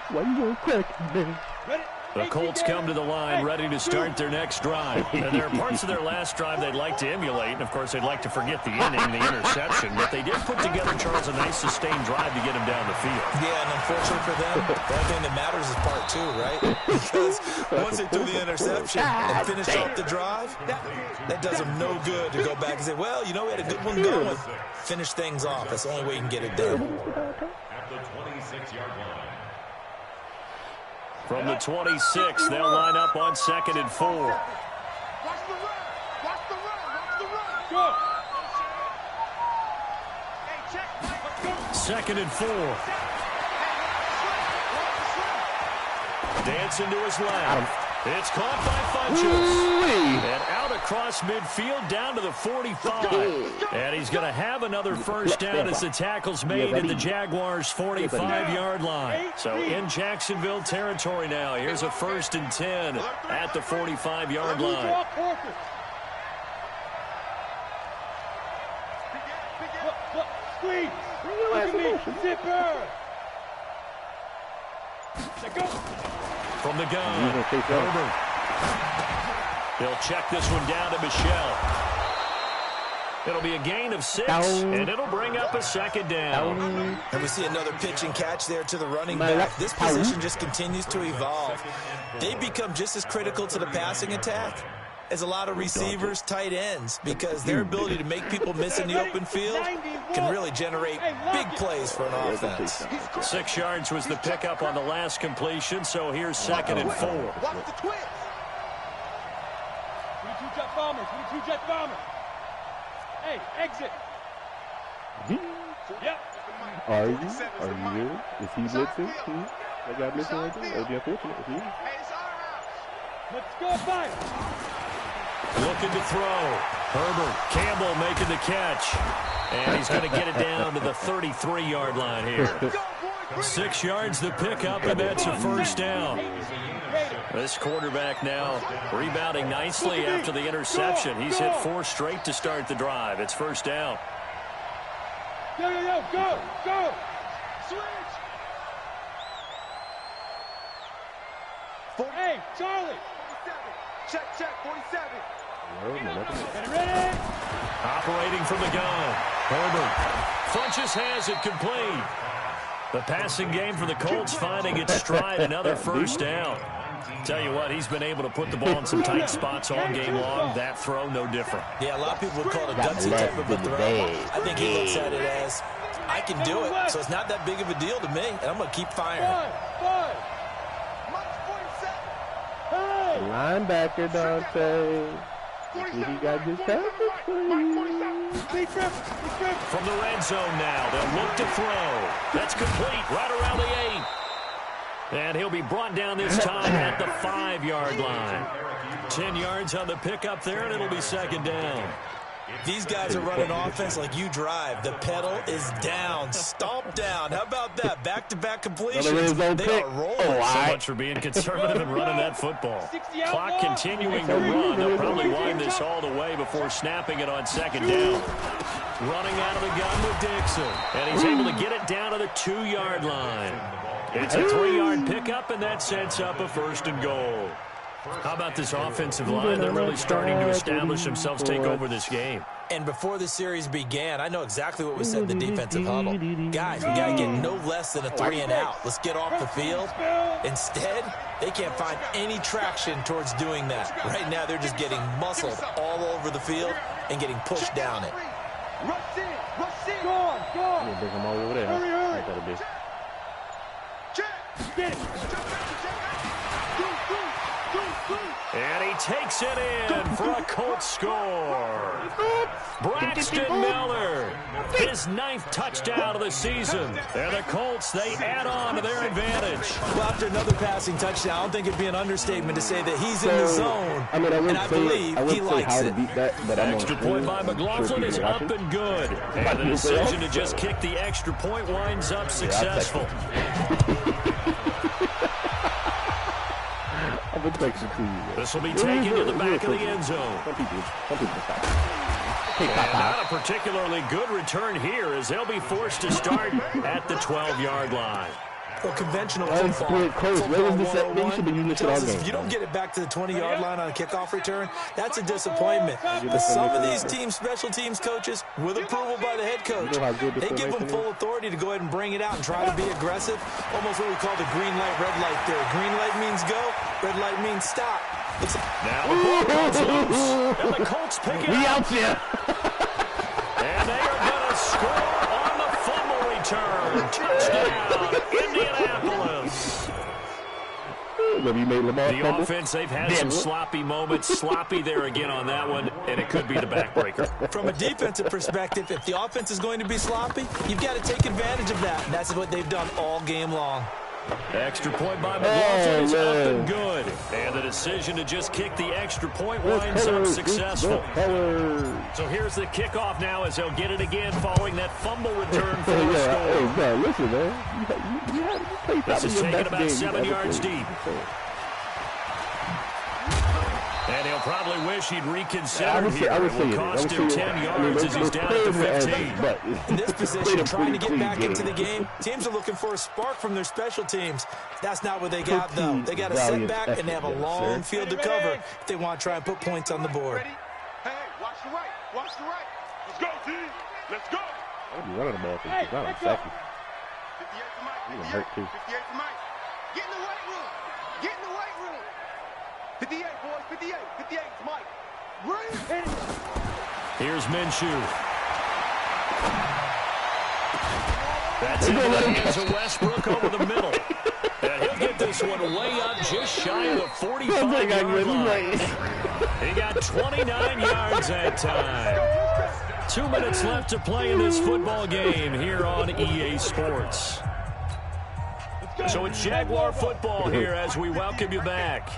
Why you going crack, man? The Colts come to the line ready to start their next drive. And there are parts of their last drive they'd like to emulate. And, of course, they'd like to forget the inning, the interception. But they did put together, Charles, a nice sustained drive to get him down the field. Yeah, and unfortunately for them, the only thing that matters is part 2, right? Because once they threw the interception and finished off the drive, that does them no good to go back and say, well, you know, we had a good one going. Finish things off. That's the only way you can get it done. At the 26-yard line. From the 26, they'll line up on 2nd and 4. Watch the run. Watch the run. Go. Hey, check. 2nd and 4. Dancing to his left. It's caught by Funchess. And out across midfield down to the 45. And he's going to have another first down as the tackle's made at the Jaguars' 45-yard line. So in Jacksonville territory now. Here's a 1st and 10 at the 45-yard line. Squeeze. Look at me. Zipper. Let go. From the gun, Herbert. They'll check this one down to Michelle. It'll be a gain of 6, and it'll bring up a 2nd down. And we see another pitch and catch there to the running back. This position just continues to evolve. They become just as critical to the passing attack as a lot of receivers, tight ends, because their ability to make people miss in the open field can really generate big plays for an offense. 6 yards was the pickup on the last completion, so here's 2nd and 4. Watch the twist. We need 2 jet bombers. We need 2 jet bombers. Hey, exit. Yep. Are you good? Is he blitzing? That guy blitzing right there? That would be unfortunate. Is he? Hey, it's our house. Let's go, fire. Looking to throw. Herbert, Campbell making the catch. And he's going to get it down to the 33-yard line here. 6 yards the pickup, and that's a first down. This quarterback now rebounding nicely after the interception. He's hit 4 straight to start the drive. It's first down. Yo, go. Switch. Hey, Charlie. 47. Check, 47. Ready? Operating from the gun. Herbert. Funchess has it complete. The passing game for the Colts finding its stride. Another first down. Tell you what, he's been able to put the ball in some tight spots all game long. That throw, no different. Yeah, a lot of people would call it a gutsy type of a throw. I think he looks at it as, I can do it, so it's not that big of a deal to me, and I'm going to keep firing. Five. Linebacker, Dante. He got this From the red zone now, they'll look to throw. That's complete right around the 8. And he'll be brought down this time at the 5-yard line. 10 yards on the pickup there, and it'll be second down. These guys are running offense like you drive. The pedal is down, stomp down. How about that? Back-to-back completions. They are rolling. So much for being conservative and running that football. Clock continuing to run. They'll probably wind this all the way before snapping it on second down. Running out of the gun with Dixon. And he's able to get it down to the 2-yard line. It's a 3-yard pickup, and that sets up a first and goal. How about this offensive line? They're really starting to establish themselves, take over this game. And before the series began, I know exactly what was said in the defensive huddle. Guys, we got to get no less than a 3-and-out. Let's get off the field. Instead, they can't find any traction towards doing that. Right now, they're just getting muscled all over the field and getting pushed down it. Rush in. Go on. Bring them all over there. Hurry. Check. Get it. And he takes it in for a Colts score. Braxton Miller, his 9th touchdown of the season. And the Colts, they add on to their advantage. Well, after another passing touchdown, I don't think it'd be an understatement to say that he's in the zone. I believe he likes it. Extra point by McLaughlin is up and good. And the decision to just kick the extra point winds up successful. This will be taken to the back of the end zone. And not a particularly good return here, as they'll be forced to start at the 12-yard line. Well, conventional football 101 tells us if you don't get it back to the 20-yard line on a kickoff return, that's a disappointment. But some of these teams, special teams coaches, with approval by the head coach, they give them full authority to go ahead and bring it out and try to be aggressive. Almost what we call the green light, red light theory. Green light means go, red light means stop. Now the ball comes loose, and the Colts pick it up. We out here. And they are going to score on the fumble return. Touchdown, Indianapolis. The offense, they've had some sloppy moments. Sloppy there again on that one, and it could be the backbreaker. From a defensive perspective, if the offense is going to be sloppy, you've got to take advantage of that. And that's what they've done all game long. Extra point by McLaughlin is up and good. And the decision to just kick the extra point winds up successful. So here's the kickoff now as they'll get it again following that fumble return for the score. Hey, listen, man. This is taken about 7 yards deep. And he'll probably wish he'd reconsider here. It will cost him 10 yards as he's down at the 15. In this position, trying to get back into the game, teams are looking for a spark from their special teams. That's not what they got, though. They got a setback, and they have a long field to cover if they want to try and put points on the board. Hey, watch the right. Let's go, team. Let's go. I'll be running the ball for you. Not a second. 58 to Mike. 58 to Mike. Get in the weight room. 58, boys. 58 to Mike. Right. Here's Minshew. That's into the hands of Westbrook over the middle. And he'll get this one way up just shy of the 45-yard line. He got 29 yards that time. 2 minutes left to play in this football game here on EA Sports. So it's Jaguar football here as we welcome you back.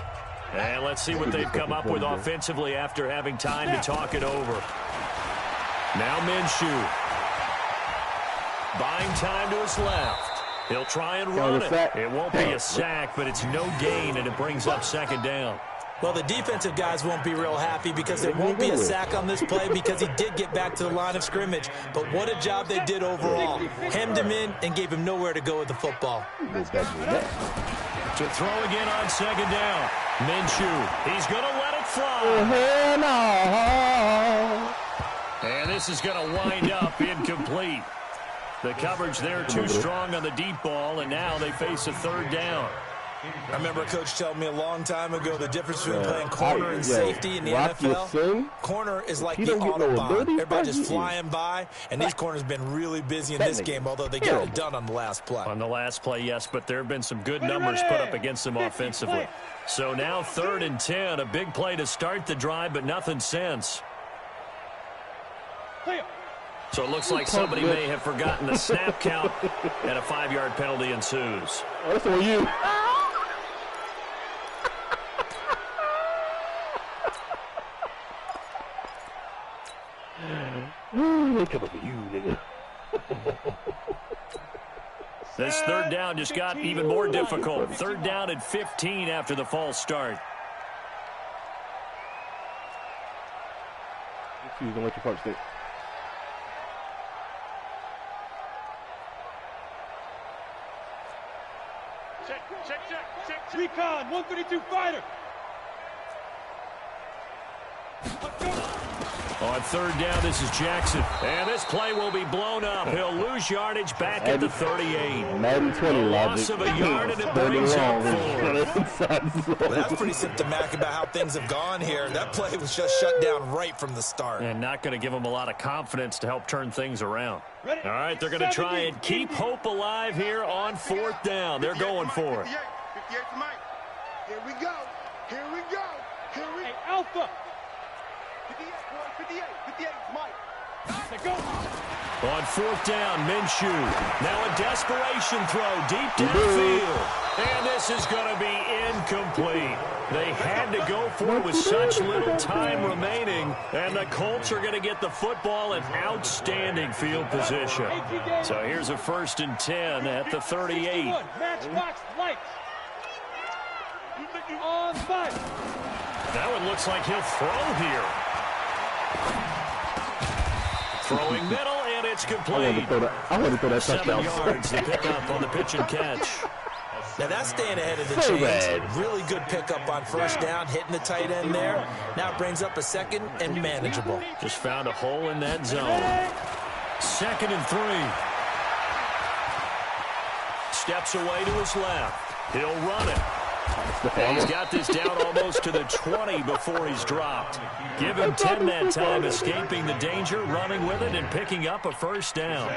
And let's see what they've come up with offensively after having time to talk it over. Now Minshew. Buying time to his left. He'll try and run it. It won't be a sack, but it's no gain, and it brings up second down. Well, the defensive guys won't be real happy because there won't be a sack on this play because he did get back to the line of scrimmage. But what a job they did overall. Hemmed him in and gave him nowhere to go with the football. To throw again on second down. Minshew, he's going to let it fly. And this is going to wind up incomplete. The coverage there too strong on the deep ball, and now they face a third down. I remember a coach telling me a long time ago the difference between playing corner and safety in the NFL. Corner is like the Autobahn. Everybody just flying by, and these corners have been really busy in this game, although they got it done on the last play. On the last play, yes, but there have been some good numbers put up against them offensively. So now 3rd and 10, a big play to start the drive, but nothing since. So it looks like somebody may have forgotten the snap count, and a 5-yard penalty ensues. That's for you. They coming for you, nigga. This third down just got even more difficult. Third down at 15 after the false start. Excuse me, let your part stick. Check. Recon, 132 fighter. On third down, this is Jackson. And this play will be blown up. He'll lose yardage back at the 38. Madden 20 loss of a yard, and it brings up 4. Well, that's pretty symptomatic about how things have gone here. That play was just shut down right from the start. And not going to give them a lot of confidence to help turn things around. All right, they're going to try and keep hope alive here on fourth down. They're going for it. 58 to Mike. Here we go. Hey, Alpha. 58, boy, 58 to Mike. Let's go. On fourth down, Minshew. Now a desperation throw deep downfield. And this is going to be incomplete. They had to go for it with such little time remaining. And the Colts are going to get the football in outstanding field position. So here's a 1st and 10 at the 38. Matchbox lights. On fight. That one looks like he'll throw here. Throwing middle, and it's complete. I want to throw that 7 touchdown. yards, the pickup on the pitch and catch. Now that's staying ahead of the chains. Really good pickup on first down, hitting the tight end there. Now it brings up a 2nd and manageable. Just found a hole in that zone. 2nd and 3. Steps away to his left. He'll run it. And he's got this down almost to the 20 before he's dropped. Give him 10 that time, escaping the danger, running with it, and picking up a 1st down.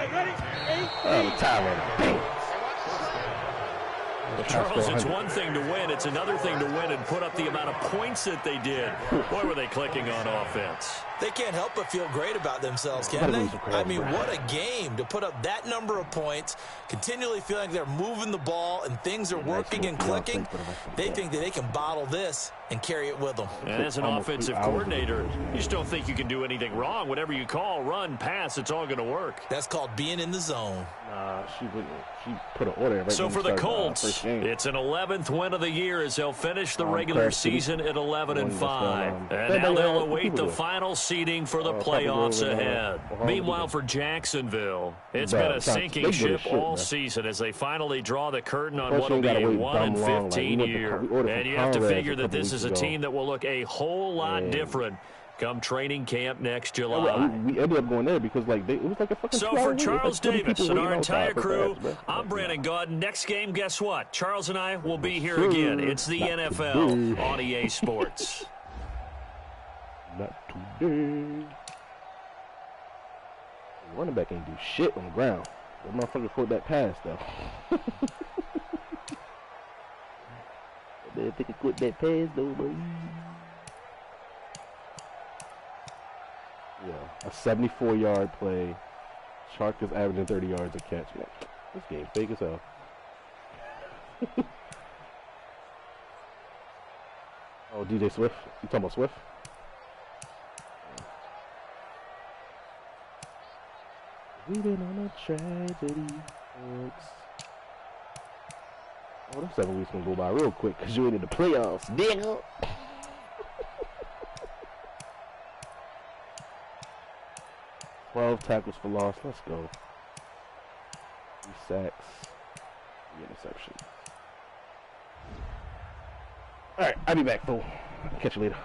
Charles, it's one thing to win. It's another thing to win and put up the amount of points that they did. Boy, were they clicking on offense. They can't help but feel great about themselves, can they? I mean, what a game to put up that number of points, continually feeling like they're moving the ball and things are working and clicking. They think that they can bottle this and carry it with them. And as an offensive coordinator, you just don't think you can do anything wrong. Whatever you call, run, pass, it's all going to work. That's called being in the zone. She put an order right. So for the Colts, it's an 11th win of the year as they'll finish the regular season at 11-5. And now they'll await the final seeding for the playoffs ahead. Meanwhile, for Jacksonville, it's been a sinking ship all season as they finally draw the curtain on what will be a 1-15 year. And you have to figure that this is a team that will look a whole lot different come training camp next July. We ended up going there because it was like a fucking. So for Charles Davis and our entire crew, I'm Brandon Gaudin. Next game, guess what? Charles and I will be here again. It's the NFL on EA Sports. Not today. The running back ain't do shit on the ground. That motherfucker caught that pass though. That motherfucker caught that pass though, boy. Yeah, a 74-yard play. Shark is averaging 30 yards a catch. Man, this game's big as hell. Oh, DJ Swift. You talking about Swift? We've been on a tragedy, folks. Oh, them 7 weeks gonna go by real quick because you ain't in the playoffs, nigga. 12 tackles for loss. Let's go. 3 sacks. 3 interceptions. Alright, I'll be back, fool. Catch you later.